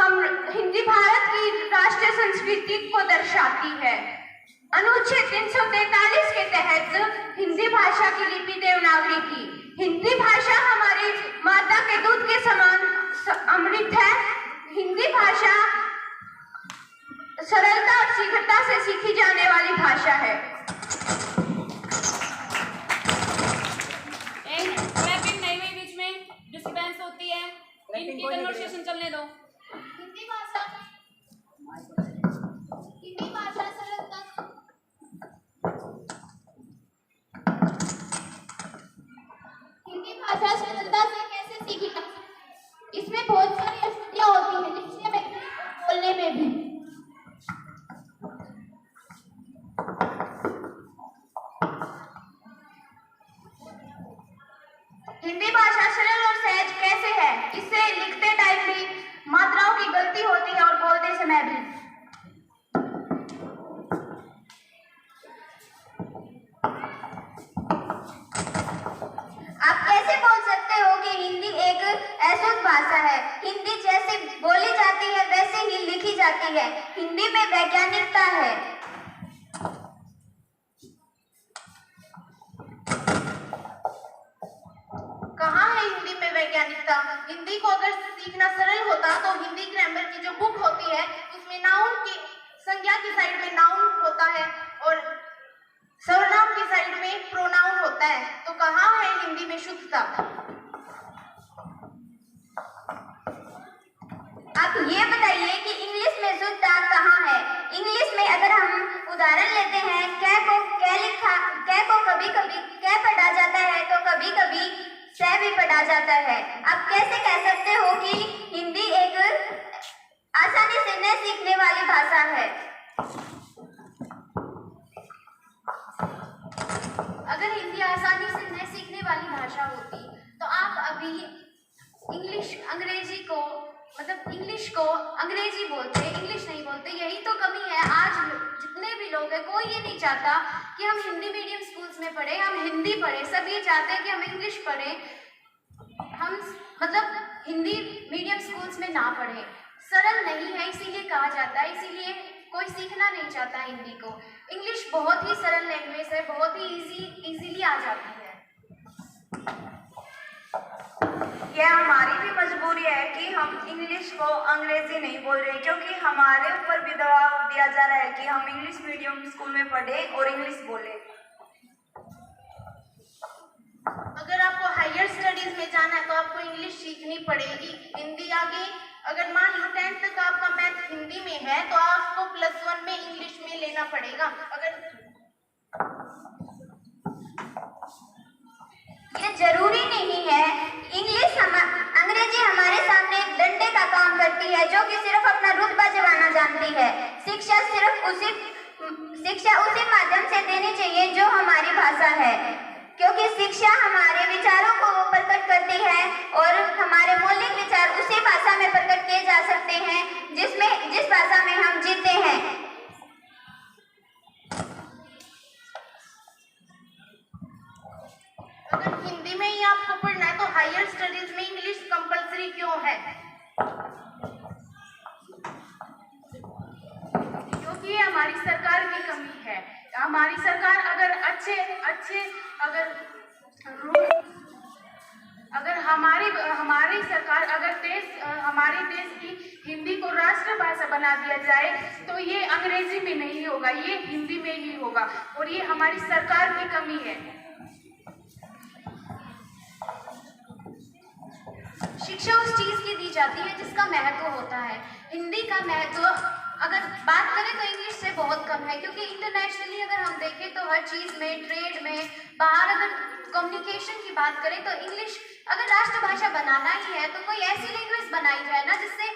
हम हिंदी भारत की राष्ट्रीय संस्कृति को दर्शाती है। अनुच्छेद 343 के तहत हिंदी भाषा की लिपि देवनागरी की। हिंदी भाषा हमारी माता के दूध के समान अमृत है। हिंदी भाषा सरलता और शीघ्रता से सीखी जाने वाली भाषा है। बीच में डिस्टर्बेंस होती है, इनकी कन्वर्सेशन चलने दो। हिंदी भाषा सरलता से कैसे सीखी जा सकती है? इसमें बहुत सारी अशुद्धियां होती हैं, लिखने में भी बोलने में भी। हिंदी भाषा सरल और सहज कैसे है? इससे लिखते टाइम भी मात्राओं की गलती होती है और बोलते समय भी। आप कैसे बोल सकते हो कि हिंदी एक अशुद्ध भाषा है? हिंदी जैसे बोली जाती है वैसे ही लिखी जाती है। हिंदी में वैज्ञानिकता है। कहाँ है हिंदी में वैज्ञानिकता? हिंदी को अगर सीखना सरल होता तो हिंदी ग्रामर की जो बुक होती है उसमें नाउन की संज्ञा की साइड में नाउन होता है और सर्वनाम की साइड में प्रोनाउन होता है। तो कहाँ है हिंदी में शुद्धता? आप ये बताइए कि इंग्लिश में शुद्धता कहाँ है? इंग्लिश में अगर हम उदाहरण लेते हैं, कै को कभी कभी कै पढ़ा जाता है तो कभी कभी सह भी पढ़ा जाता है। आप कैसे कह सकते हो कि हिंदी एक आसानी से न सीखने वाली भाषा है? अगर हिंदी आसानी से न सीखने वाली भाषा होती तो आप अभी इंग्लिश को अंग्रेजी बोलते, इंग्लिश नहीं बोलते। यही तो कमी है। आज जितने भी लोग हैं, कोई ये नहीं चाहता कि हम हिंदी मीडियम स्कूल्स में पढ़े, हम हिंदी पढ़े। सब ये चाहते हैं कि हम इंग्लिश पढ़े, हम हिंदी मीडियम स्कूल्स में ना पढ़े। सरल नहीं है इसीलिए कहा जाता है, इसीलिए कोई सीखना नहीं चाहता हिंदी को। इंग्लिश बहुत ही सरल लैंग्वेज है, बहुत ही इजीली आ जाती है। यह हमारी भी मजबूरी है कि हम इंग्लिश को अंग्रेजी नहीं बोल रहे, क्योंकि हमारे ऊपर भी दबाव दिया जा रहा है कि हम इंग्लिश मीडियम स्कूल में पढ़े और इंग्लिश बोले। अगर आपको हायर स्टडीज में जाना है तो आपको इंग्लिश सीखनी पड़ेगी। हिंदी आगे अगर मान लो 10th तक आपका मैथ हिंदी में है तो आपको +1 में इंग्लिश में लेना पड़ेगा। ये जरूरी नहीं है। अंग्रेजी हमारे सामने एक डंडे का काम करती है जो कि सिर्फ अपना रुतबा जमाना जानती है। शिक्षा उसी माध्यम से देनी चाहिए जो हमारी भाषा है, क्योंकि शिक्षा हमारे विचारों को प्रकट करती है और हमारे मौलिक विचार उसी भाषा में प्रकट किए जा सकते हैं जिस भाषा में हम जीते हैं। अगर हिंदी में ही आपको पढ़ना है तो हायर स्टडीज में इंग्लिश कंपलसरी क्यों है? क्योंकि ये हमारी सरकार की कमी है। हमारी सरकार अगर हमारी सरकार हमारे देश की हिंदी को राष्ट्रभाषा बना दिया जाए तो ये अंग्रेजी में नहीं होगा, ये हिंदी में ही होगा और ये हमारी सरकार की कमी है। शिक्षा उस चीज की दी जाती है जिसका महत्व होता है। हिंदी का महत्व अगर बात करें तो इंग्लिश से बहुत कम है, क्योंकि इंटरनेशनली अगर हम देखें तो हर चीज में, ट्रेड में, बाहर अगर कम्युनिकेशन की बात करें तो इंग्लिश अगर राष्ट्रभाषा बनाना ही है तो कोई ऐसी लैंग्वेज बनाई जाए ना जिससे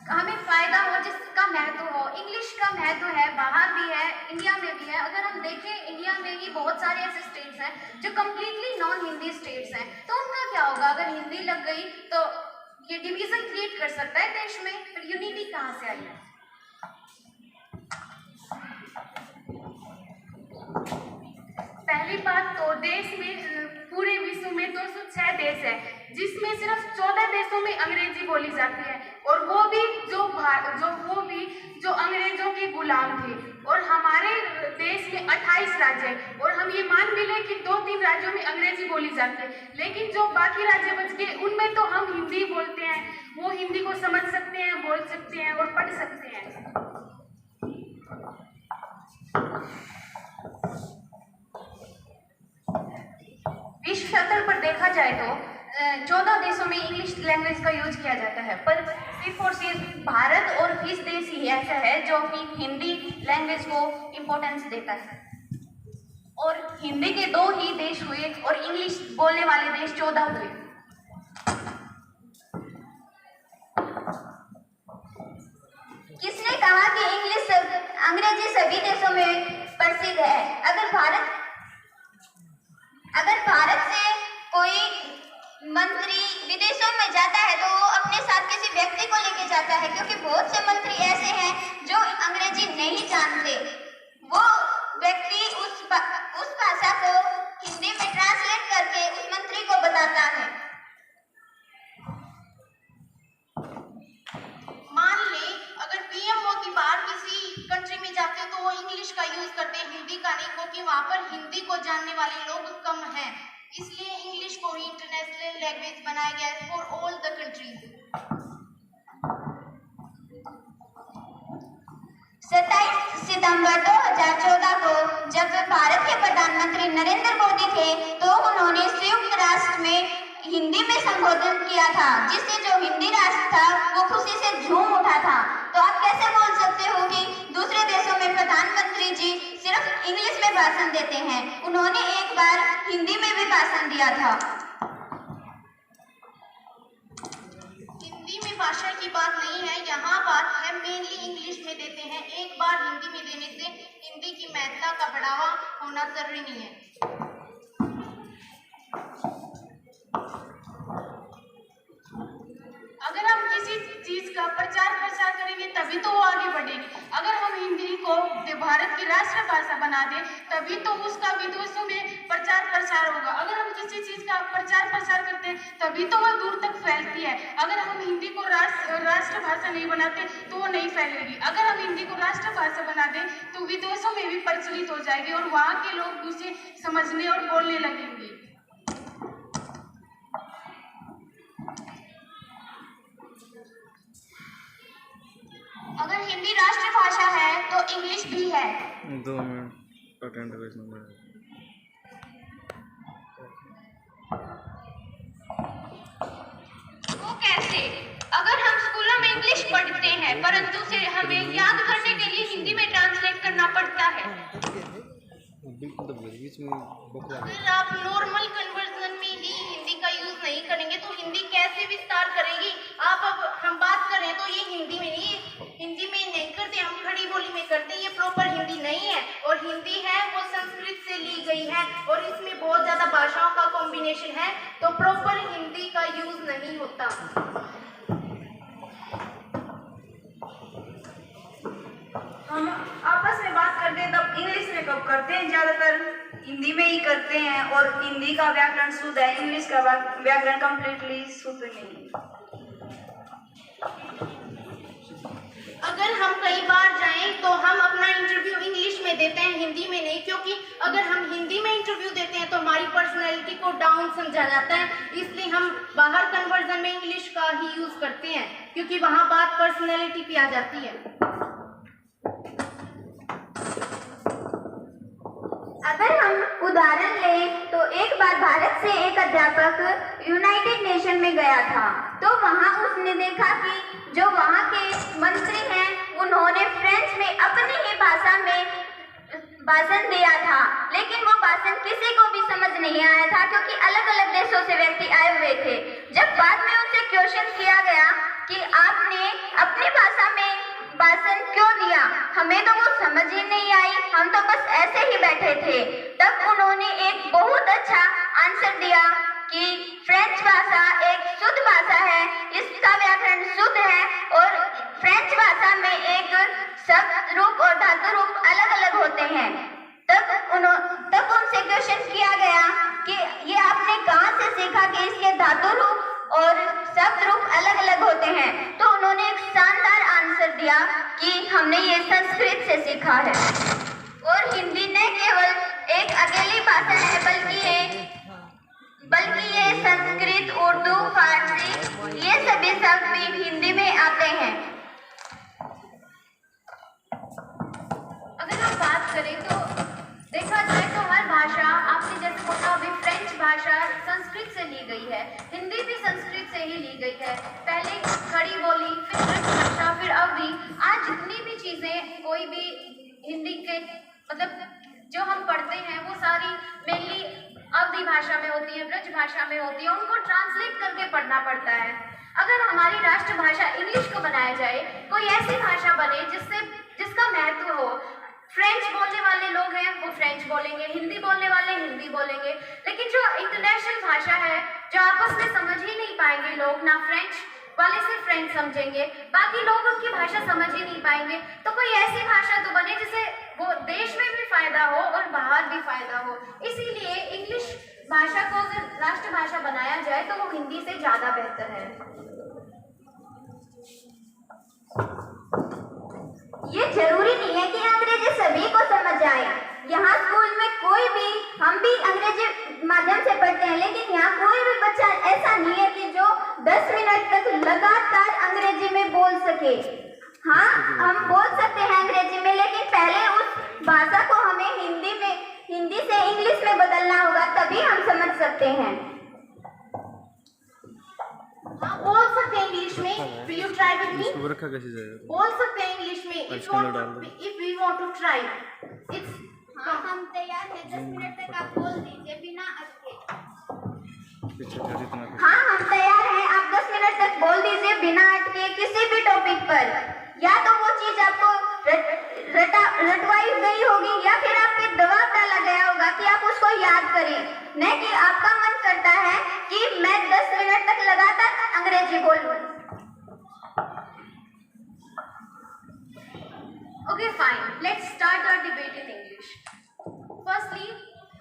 हमें फायदा हो, जिसका महत्व हो। इंग्लिश का महत्व है, बाहर भी है, इंडिया में भी है। अगर हम देखें इंडिया में ही बहुत सारे ऐसे स्टेट्स हैं जो कम्प्लीटली नॉन हिंदी स्टेट्स हैं, तो उनका क्या होगा? अगर हिंदी लग गई तो ये डिवीजन क्रिएट कर सकता है देश में, फिर यूनिटी कहाँ से आई? पहली बात तो देश में पूरे विश्व में 206 देश है, जिसमें सिर्फ 14 देशों में अंग्रेजी बोली जाती है, और वो भी जो अंग्रेजों के गुलाम थे। और हमारे देश में 28 राज्य है, और हम ये मान भी लें कि 2-3 राज्यों में अंग्रेजी बोली जाती है, लेकिन जो बाकी राज्य बच गए उनमें तो हम हिंदी बोलते हैं। वो हिंदी को समझ सकते हैं, बोल सकते हैं और पढ़ सकते हैं। विश्व स्तर पर देखा जाए तो 14 देशों में इंग्लिश लैंग्वेज का यूज किया जाता है, पर सिर्फ और सिर्फ भारत और 20 देश ही ऐसा है जो कि हिंदी लैंग्वेज को इम्पोर्टेंस देता है। और हिंदी के 2 ही देश हुए और इंग्लिश बोलने वाले देश 14 हुए। किसने कहा कि अंग्रेजी सभी देशों में प्रसिद्ध है? अगर भारत से कोई मंत्री विदेशों में जाता है तो वो अपने साथ किसी व्यक्ति को लेके जाता है, क्योंकि बहुत से मंत्री ऐसे हैं जो अंग्रेजी नहीं जानते। वो व्यक्ति उस भाषा को हिंदी में ट्रांसलेट करके उस मंत्री को बताता है। मान ले अगर पीएम मोदी बाहर किसी कंट्री में जाते हैं तो वो इंग्लिश का यूज करते हैं, हिंदी का नहीं, क्योंकि वहाँ पर हिंदी को जानने वाले लोग कम हैं। इसलिए इंग्लिश को ही इंटरनेशनल लैंग्वेज बनाया गया है फॉर ऑल द कंट्रीज। 27 सितंबर 2014 को जब भारत के प्रधानमंत्री नरेंद्र मोदी थे तो उन्होंने संयुक्त राष्ट्र में हिंदी में संबोधन किया था, जिससे जो हिंदी राष्ट्र था वो खुशी से झूम उठा था। तो आप कैसे बोल सकते हो कि दूसरे देशों में प्रधानमंत्री जी सिर्फ इंग्लिश में भाषण देते हैं? उन्होंने एक बार हिंदी में भी भाषण दिया था। हिंदी में भाषा की बात नहीं है, यहाँ बात है मेनली इंग्लिश में देते हैं। एक बार हिंदी में देने से हिंदी की महत्ता का बढ़ावा होना जरूरी नहीं है। अगर हम किसी चीज का प्रचार प्रसार करेंगे तभी तो वो आगे बढ़ेगी। अगर हम हिंदी को भारत की राष्ट्रभाषा बना दें तभी तो उसका विदेशों में प्रचार प्रसार होगा। अगर हम किसी चीज का प्रचार प्रसार करते हैं तभी तो वह दूर तक फैलती है। अगर हम हिंदी को राष्ट्रभाषा नहीं बनाते तो वो नहीं फैलेगी। अगर हम हिंदी को राष्ट्रभाषा बना दें तो विदेशों में भी प्रचलित हो जाएगी और वहाँ के लोग उसे समझने और बोलने लगेंगे। अगर हिंदी राष्ट्रभाषा है तो इंग्लिश भी है। 2 मिनट अटेंड नंबर वो कैसे? अगर हम स्कूलों में इंग्लिश पढ़ते हैं परंतु उसे हमें याद करने के लिए हिंदी में ट्रांसलेट करना पड़ता है। अगर आप नॉर्मल कन्वर्जन में ही हिंदी का यूज नहीं करेंगे तो हिंदी कैसे विस्तार करेगी? अब हम बात करें तो ये हिंदी में नहीं करते, हम खड़ी बोली में करते हैं। ये प्रॉपर हिंदी नहीं है, और हिंदी है वो संस्कृत से ली गई है और इसमें बहुत ज्यादा भाषाओं का कॉम्बिनेशन है, तो प्रॉपर हिंदी का यूज नहीं होता। हम आपस में बात करते हैं तब इंग्लिश में कब करते हैं? ज्यादातर हिंदी में ही करते हैं, और हिंदी का व्याकरण शुद्ध है, इंग्लिश का व्याकरण कंप्लीटली शुद्ध नहीं। अगर हम कई बार जाएं तो हम अपना इंटरव्यू इंग्लिश में देते हैं, हिंदी में नहीं, क्योंकि अगर हम हिंदी में इंटरव्यू देते हैं तो हमारी पर्सनैलिटी को डाउन समझा जाता है। इसलिए हम बाहर कन्वर्जन में इंग्लिश का ही यूज करते हैं, क्योंकि वहां बात पर्सनैलिटी पे आ जाती है। अगर हम उदाहरण लें तो एक बार भारत से एक अध्यापक यूनाइटेड नेशन में गया था, तो वहां उसने देखा कि जो वहां के मंत्री हैं उन्होंने फ्रेंच में अपनी ही भाषा में भाषण दिया था, लेकिन वो भाषण किसी को भी समझ नहीं आया था, क्योंकि अलग अलग देशों से व्यक्ति आए हुए थे। जब बाद में उनसे क्वेश्चन किया गया कि आपने अपनी भाषा में भाषण क्यों दिया, हमें तो वो समझ ही नहीं आई, हम तो बस ऐसे ही बैठे थे, तब उन्होंने एक बहुत अच्छा आंसर दिया कि फ्रेंच भाषा एक शुद्ध भाषा है, इसका व्याकरण शुद्ध है, और फ्रेंच भाषा में एक शब्द रूप और धातु रूप अलग अलग होते हैं। तब उनसे क्वेश्चन होते हैं? तो उन्होंने एक शानदार आंसर दिया कि हमने ये संस्कृत से सीखा है। और हिंदी न केवल एक अकेली भाषा है बल्कि ये संस्कृत, उर्दू, फारसी ये सभी शब्द भी हिंदी में आते हैं। अगर हम बात करें तो देखा जाए तो हर भाषा, आपने जैसे बोला अभी फ्रेंच भाषा संस्कृत से ली गई है, हिंदी भी संस्कृत से ही ली गई है। पहले खड़ी बोली, फिर ब्रज भाषा, फिर अवधि। आज जितनी भी चीज़ें कोई भी हिंदी के मतलब जो हम पढ़ते हैं वो सारी मेनली अवधि भाषा में होती है, ब्रज भाषा में होती है, उनको ट्रांसलेट करके पढ़ना पड़ता है। अगर हमारी राष्ट्रभाषा इंग्लिश को बनाया जाए, कोई ऐसी भाषा बने जिसका महत्व हो। फ्रेंच बोलने वाले लोग हैं वो फ्रेंच बोलेंगे, हिंदी बोलने वाले हिंदी बोलेंगे, लेकिन जो इंटरनेशनल भाषा है जो आपस में समझ ही नहीं पाएंगे लोग, ना फ्रेंच वाले से फ्रेंच समझेंगे, बाकी लोग उनकी भाषा समझ ही नहीं पाएंगे। तो कोई ऐसी भाषा तो बने जिसे वो देश में भी फायदा हो और बाहर भी फायदा हो। इसीलिए इंग्लिश भाषा को अगर राष्ट्रभाषा बनाया जाए तो वो हिंदी से ज़्यादा बेहतर है। ये जरूरी नहीं है कि अंग्रेजी सभी को समझ आए। यहाँ स्कूल में कोई भी, हम भी अंग्रेजी माध्यम से पढ़ते हैं, लेकिन यहाँ कोई भी बच्चा ऐसा नहीं है कि जो 10 मिनट तक लगातार अंग्रेजी में बोल सके। हाँ, हम बोल सकते हैं अंग्रेजी में, लेकिन पहले उस भाषा को हमें हिंदी से इंग्लिश में बदलना होगा, तभी हम समझ सकते हैं। हाँ, बोल सकते हैं इंग्लिश में। Will you try with me? इसको रखा कैसे जाएगा? बोल सकते हैं इंग्लिश में। If we want to try it's. हाँ, हम तैयार हैं। 10 मिनट तक आप बोल दीजिए बिना अटके। पीछे कर इतना हाँ, हम तैयार हैं। आप 10 मिनट तक बोल दीजिए बिना अटके किसी भी टॉपिक पर। या तो वो चीज आपको रटवाई गई होगी या फिर आप पे दबाव डाला गया होगा कि आप उसको याद करें, न कि आपका मन करता है कि मैं 10 मिनट तक लगातार अंग्रेजी बोलूं। Okay, fine. Let's start our debate in English. Firstly,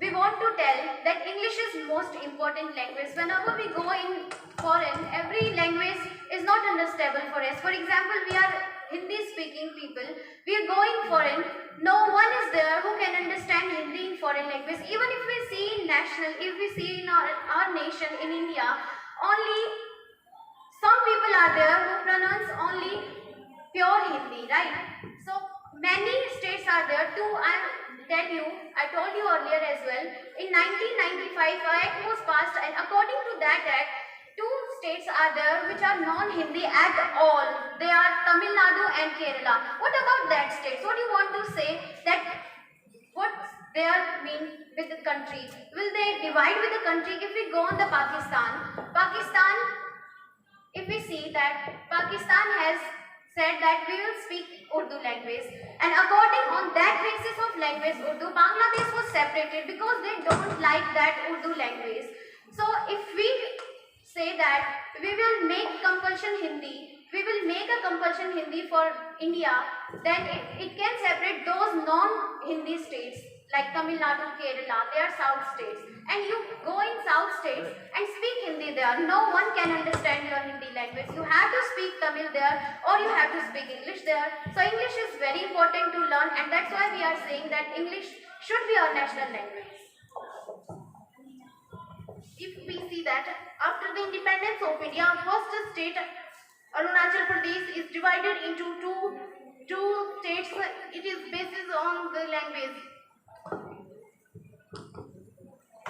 we want to tell that English is most important language. Whenever we go in foreign, every language is not understandable for us. For example, we are Hindi speaking people. We are going foreign. No one is there who can understand Hindi in foreign language. Even if we see in national, if we see in our nation in India, only some people are there who pronounce only pure Hindi, right? So many states are there too. I told you earlier as well, in 1995 an act was passed, and according to that act, 2 states are there which are non-Hindi at all. They are Tamil Nadu and Kerala. What about that states? What do you want to say that what's their mean with the country? Will they divide with the country? If we go on the Pakistan, if we see that Pakistan has said that we will speak Urdu language, and according on that basis of language Urdu, Bangladesh was separated because they don't like that Urdu language. So if we say that we will make compulsion Hindi, we will make a compulsion Hindi for India, then it can separate those non-Hindi states like Tamil Nadu, Kerala. They are south states, and you go in south states and speak Hindi there. No one can understand your Hindi language. You have to speak Tamil there, or you have to speak English there. So English is very important to learn, and that's why we are saying that English should be our national language. If we see that after the independence of India, first state Arunachal Pradesh is divided into two states. It is based on the language.